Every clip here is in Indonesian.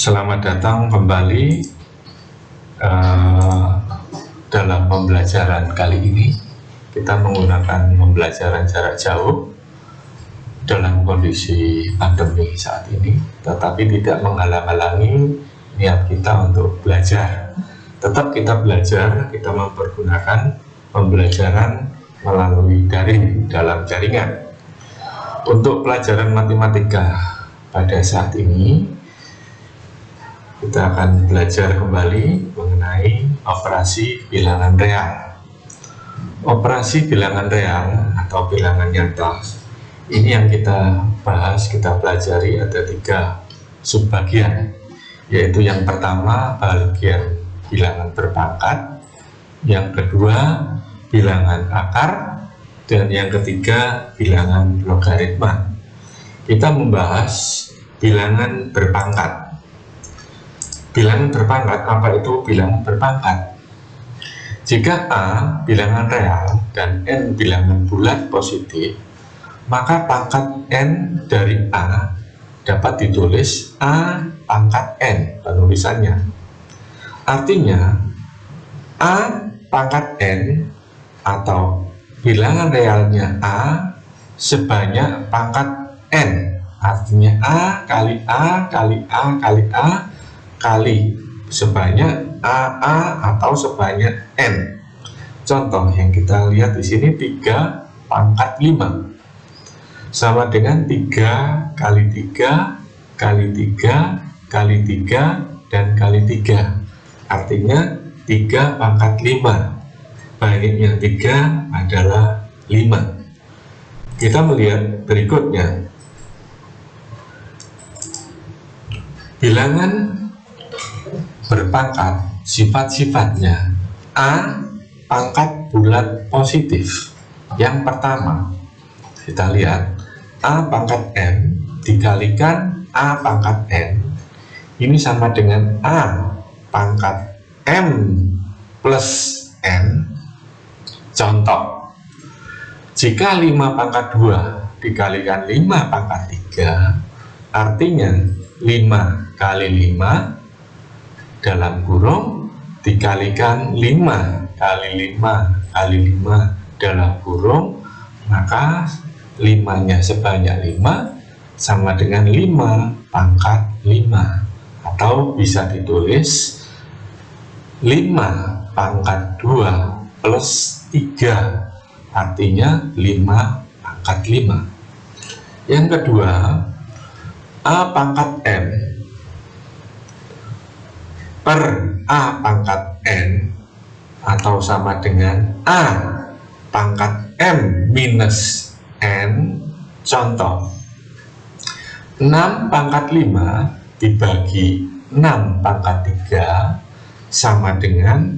Selamat datang kembali dalam pembelajaran kali ini. Kita menggunakan pembelajaran jarak jauh dalam kondisi pandemi saat ini, tetapi tidak menghalang-halangi niat kita untuk belajar. Tetap kita belajar, kita mempergunakan pembelajaran melalui daring dalam jaringan. Untuk pelajaran matematika pada saat ini, kita akan belajar kembali mengenai operasi bilangan real. Operasi bilangan real atau bilangan nyata, ini yang kita bahas, kita pelajari ada 3 subbagian, yaitu yang pertama bagian bilangan berpangkat, yang kedua bilangan akar, dan yang ketiga bilangan logaritma. Kita membahas bilangan berpangkat. Bilangan berpangkat, apa itu bilangan berpangkat? Jika A bilangan real dan N bilangan bulat positif, maka pangkat N dari A dapat ditulis A pangkat N penulisannya. Artinya A pangkat N atau bilangan realnya A sebanyak pangkat N. Artinya A kali A kali A kali A kali sebanyak AA atau sebanyak N. Contoh yang kita lihat di sini 3 pangkat 5 sama dengan 3 kali 3 kali 3 kali 3 dan kali 3. Artinya 3 pangkat 5. Banyaknya 3 adalah 5. Kita melihat berikutnya. Bilangan berpangkat sifat-sifatnya. A pangkat bulat positif. Yang pertama, kita lihat A pangkat M dikalikan A pangkat N, ini sama dengan A pangkat M plus N. Contoh, jika 5 pangkat 2 dikalikan 5 pangkat 3, artinya 5 kali 5 dalam kurung dikalikan 5 kali 5 kali 5 dalam kurung, maka 5-nya sebanyak 5 sama dengan 5 pangkat 5, atau bisa ditulis 5 pangkat 2 plus 3, artinya 5 pangkat 5. Yang kedua, A pangkat M per A pangkat N atau sama dengan A pangkat M minus N. Contoh, 6 pangkat 5 dibagi 6 pangkat 3 sama dengan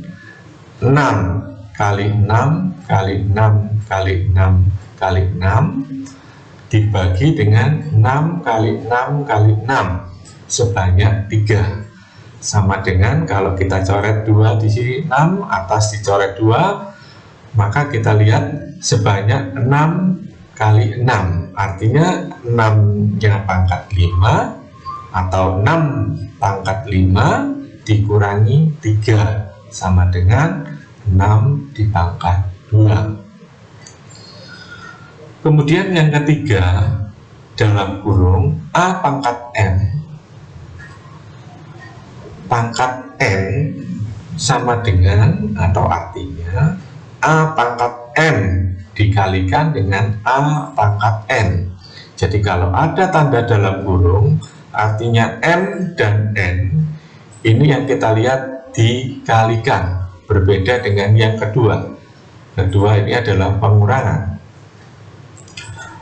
6 kali 6 kali 6 kali 6 kali 6 dibagi dengan 6 kali 6 kali 6 sebanyak 3. Sama dengan kalau kita coret 2 di sini, 6 atas dicoret 2, maka kita lihat sebanyak 6 kali 6, artinya 6-nya pangkat 5 atau 6 pangkat 5 dikurangi 3 sama dengan 6 dipangkat 2. Kemudian yang ketiga, dalam kurung A pangkat M pangkat N sama dengan atau artinya A pangkat M dikalikan dengan A pangkat N. Jadi kalau ada tanda dalam kurung, artinya M dan N ini yang kita lihat dikalikan, berbeda dengan yang kedua. Kedua ini adalah pengurangan,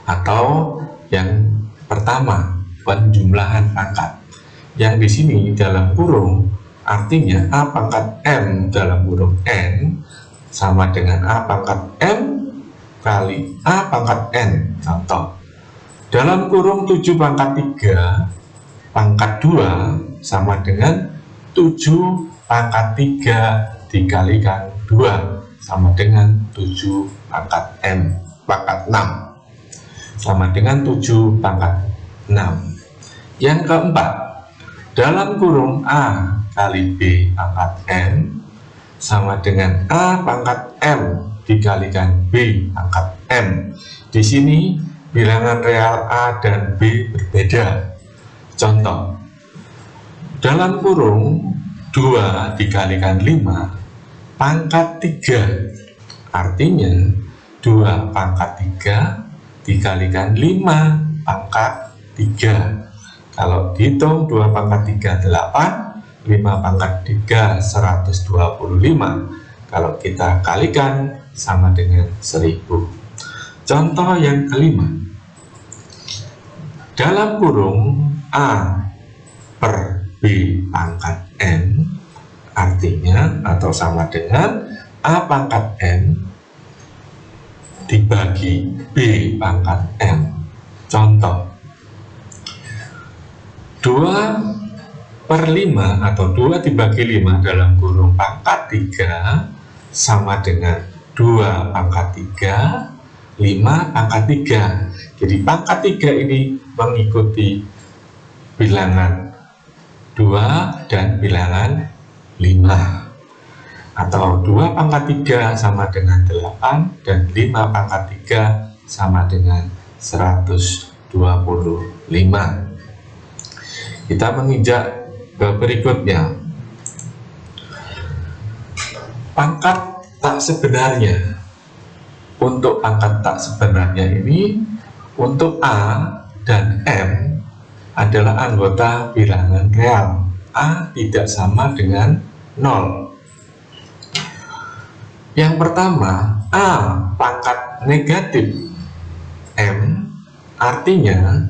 atau yang pertama penjumlahan pangkat. Yang di sini dalam kurung artinya A pangkat M dalam kurung N sama dengan A pangkat M kali A pangkat N. Contoh, dalam kurung 7 pangkat 3 pangkat 2 sama dengan 7 pangkat 3 dikalikan 2 sama dengan 7 pangkat M pangkat 6 sama dengan 7 pangkat 6. Yang keempat, dalam kurung A kali B pangkat M sama dengan A pangkat M dikalikan B pangkat M. Di sini bilangan real A dan B berbeda. Contoh, dalam kurung 2 dikalikan 5 pangkat 3, artinya 2 pangkat 3 dikalikan 5 pangkat 3. Kalau dihitung 2 pangkat 3 8, 5 pangkat 3 125. Kalau kita kalikan sama dengan 1000. Contoh yang kelima, dalam kurung A per B pangkat M, artinya atau sama dengan A pangkat M dibagi B pangkat M. Contoh, 2/5 atau 2 dibagi 5 dalam kurung pangkat 3 sama dengan 2 pangkat 3, 5 pangkat 3. Jadi pangkat 3 ini mengikuti bilangan 2 dan bilangan 5. Atau 2 pangkat 3 sama dengan 8 dan 5 pangkat 3 sama dengan 125. Kita menginjak ke berikutnya. Pangkat tak sebenarnya. Untuk pangkat tak sebenarnya ini, untuk A dan M adalah anggota bilangan real. A tidak sama dengan 0. Yang pertama, A pangkat negatif M, artinya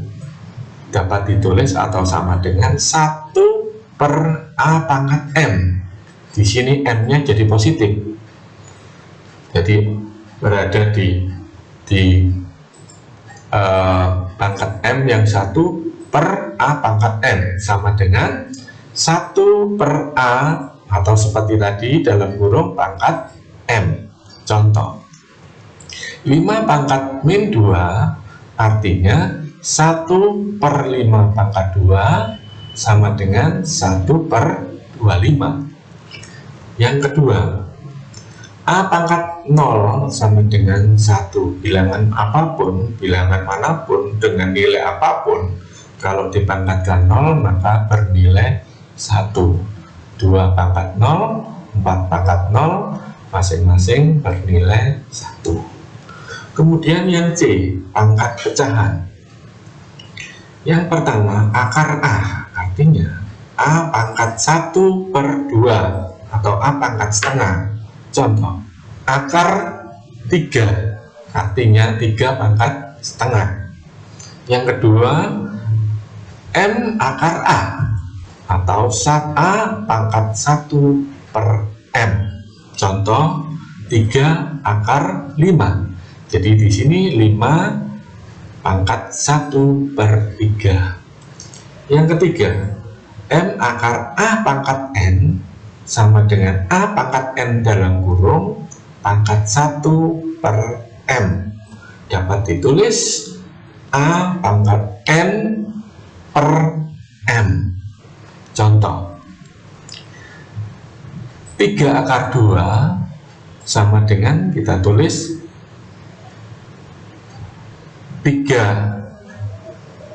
dapat ditulis atau sama dengan 1/A pangkat M. Di sini M-nya jadi positif. Jadi berada di pangkat M yang 1/A pangkat M sama dengan 1/A atau seperti tadi dalam kurung pangkat M. Contoh, 5 pangkat min 2 artinya 1/5 pangkat 2 sama dengan 1/25. Yang kedua, A pangkat 0 sama dengan 1. Bilangan apapun, bilangan manapun dengan nilai apapun, kalau dipangkatkan 0 maka bernilai 1. 2 pangkat 0, 4 pangkat 0, masing-masing bernilai 1. Kemudian yang C, pangkat pecahan. Yang pertama, akar A, artinya A pangkat 1/2 atau A pangkat setengah. Contoh, akar 3, artinya 3 pangkat setengah. Yang kedua, M akar A atau A pangkat 1/M. Contoh, 3 akar 5. Jadi di sini 5 pangkat 1/3. Yang ketiga, M akar A pangkat N sama dengan A pangkat N dalam kurung pangkat 1/M. Dapat ditulis A pangkat N/M. Contoh, 3 akar 2 sama dengan kita tulis 3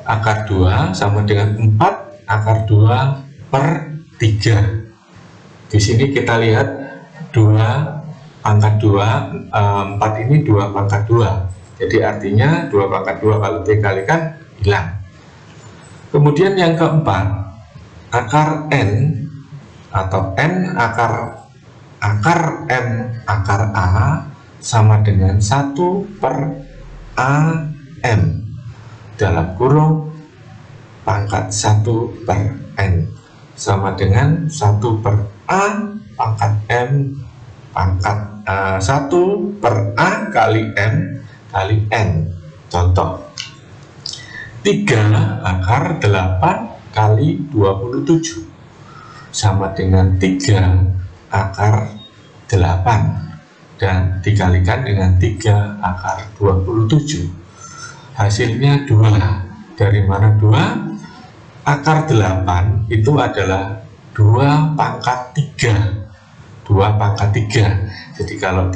akar 2 sama dengan 4 akar 2/3. Di sini kita lihat 2 pangkat 2, 4 ini 2 pangkat 2. Jadi artinya 2 pangkat 2 kalau dikalikan hilang. Kemudian yang keempat, akar N atau N akar M akar A sama dengan 1/AM dalam kurung pangkat 1/N sama dengan 1/A pangkat M pangkat 1/A kali M kali N. Contoh, 3 akar 8 kali 27 sama dengan 3 akar 8 dan dikalikan dengan 3 akar 27. Hasilnya 2. Dari mana 2? akar 8 itu adalah 2 pangkat 3. 2 pangkat 3. Jadi kalau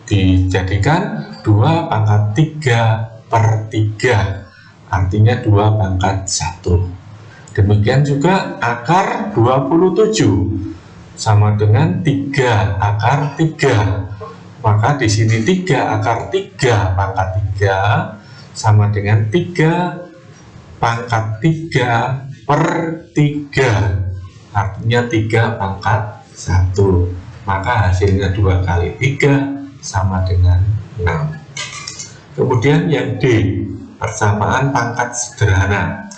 dijadikan 2 pangkat 3 per 3, artinya 2 pangkat 1. Demikian juga akar 27 sama dengan 3 akar 3. Maka di sini 3 akar 3 pangkat 3 sama dengan 3 pangkat 3 per 3, artinya 3 pangkat 1. Maka hasilnya 2 kali 3 sama dengan 6. Kemudian yang D, persamaan pangkat sederhana.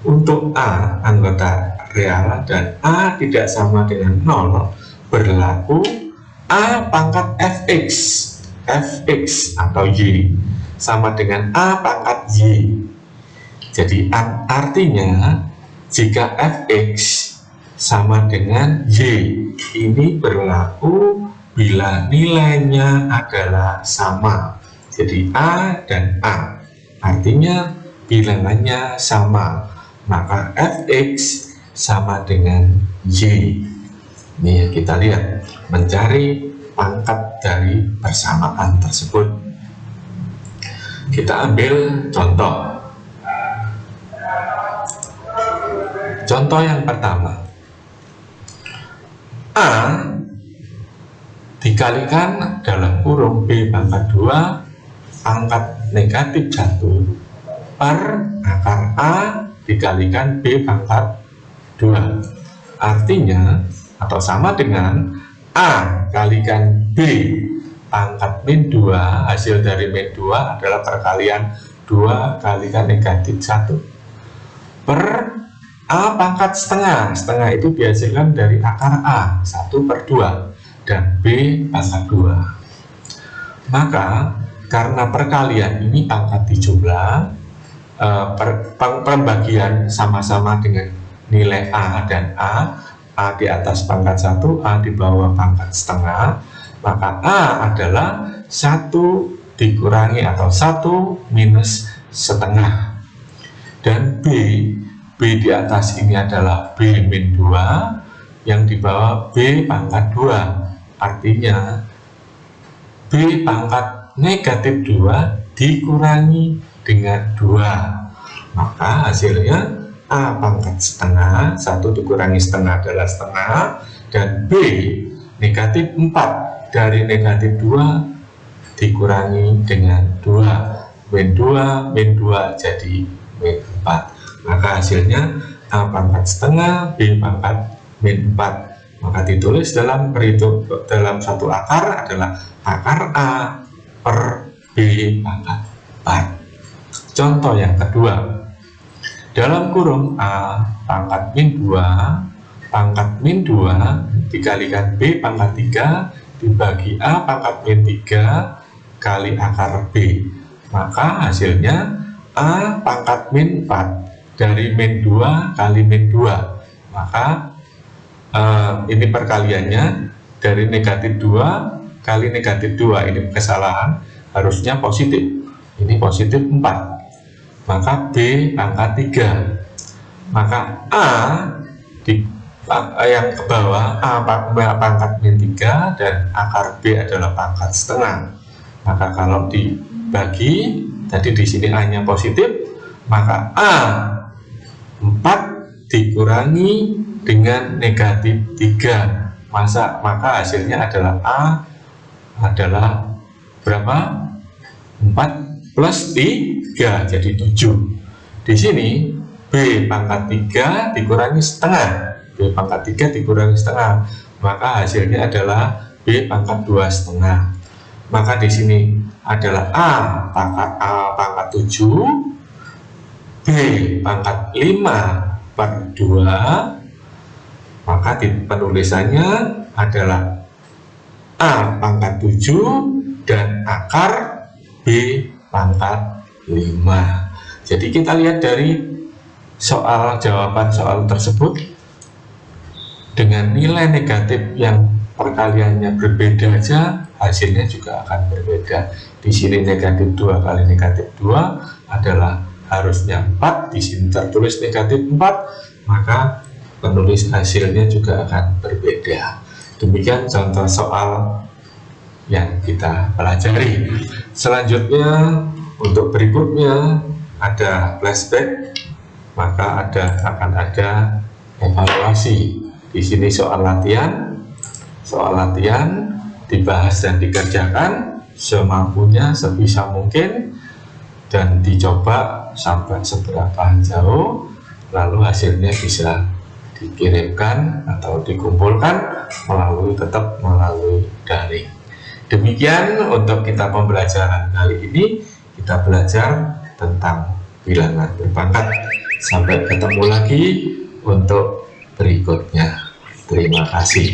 Untuk A anggota real dan A tidak sama dengan 0, berlaku A pangkat fx atau y sama dengan A pangkat y. Jadi artinya jika fx sama dengan y, ini berlaku bila nilainya adalah sama. Jadi A dan A, artinya bilangannya sama, maka fx sama dengan y. Ini kita lihat, mencari pangkat dari persamaan tersebut. Kita ambil contoh. Contoh yang pertama, A dikalikan dalam kurung B pangkat 2 pangkat negatif 1 per akar A dikalikan B pangkat 2. Artinya atau sama dengan A kalikan B pangkat min 2, hasil dari min 2 adalah perkalian 2 kalikan negatif 1 per A pangkat setengah. Setengah itu dihasilkan dari akar A 1 per 2 dan B pangkat 2. Maka karena perkalian ini pangkat dijumlah, pembagian sama-sama dengan nilai A dan A di atas pangkat 1, A di bawah pangkat setengah, maka A adalah 1 dikurangi atau 1 minus setengah, dan B di atas ini adalah B min 2 yang di bawah B pangkat 2, artinya B pangkat negatif 2 dikurangi dengan 2, maka hasilnya A pangkat setengah, 1 dikurangi setengah adalah setengah, dan B negatif 4 dari negatif 2 dikurangi dengan 2, min 2 jadi min 4, maka hasilnya A pangkat setengah, B pangkat min 4. Maka ditulis dalam satu akar adalah akar A per B pangkat 4. Contoh yang kedua, dalam kurung A pangkat min 2 pangkat min 2 dikalikan B pangkat 3 dibagi A pangkat min 3 kali akar B, maka hasilnya A pangkat min 4 dari min 2 kali min 2, maka ini perkaliannya dari negatif 2 kali negatif 2, ini kesalahan, harusnya positif, ini positif 4, maka B pangkat 3, maka A yang ke bawah A pangkat min 3 dan akar B adalah pangkat setengah, maka kalau dibagi tadi di sini A nya positif, maka A 4 dikurangi dengan negatif 3, maka hasilnya adalah A adalah berapa? 4 plus 3 jadi 7. Di sini B pangkat 3 dikurangi setengah, B pangkat 3 dikurangi setengah, maka hasilnya adalah B pangkat 2 setengah. Maka di sini adalah A pangkat 7, B pangkat 5 per 2, maka di penulisannya adalah A pangkat 7 dan akar B pangkat 5. Jadi kita lihat dari jawaban soal tersebut, dengan nilai negatif yang perkaliannya berbeda aja, hasilnya juga akan berbeda. Di sini negatif 2 kali negatif 2 adalah harusnya 4, di sini tertulis negatif 4, maka penulis hasilnya juga akan berbeda. Demikian contoh soal yang kita pelajari. Selanjutnya, untuk berikutnya ada flashback, maka akan ada evaluasi. Di sini soal latihan dibahas dan dikerjakan semampunya, sebisa mungkin, dan dicoba sampai seberapa jauh, lalu hasilnya bisa dikirimkan atau dikumpulkan tetap melalui daring. Demikian untuk kita pembelajaran kali ini, kita belajar tentang bilangan berpangkat. Sampai ketemu lagi untuk berikutnya. Terima kasih.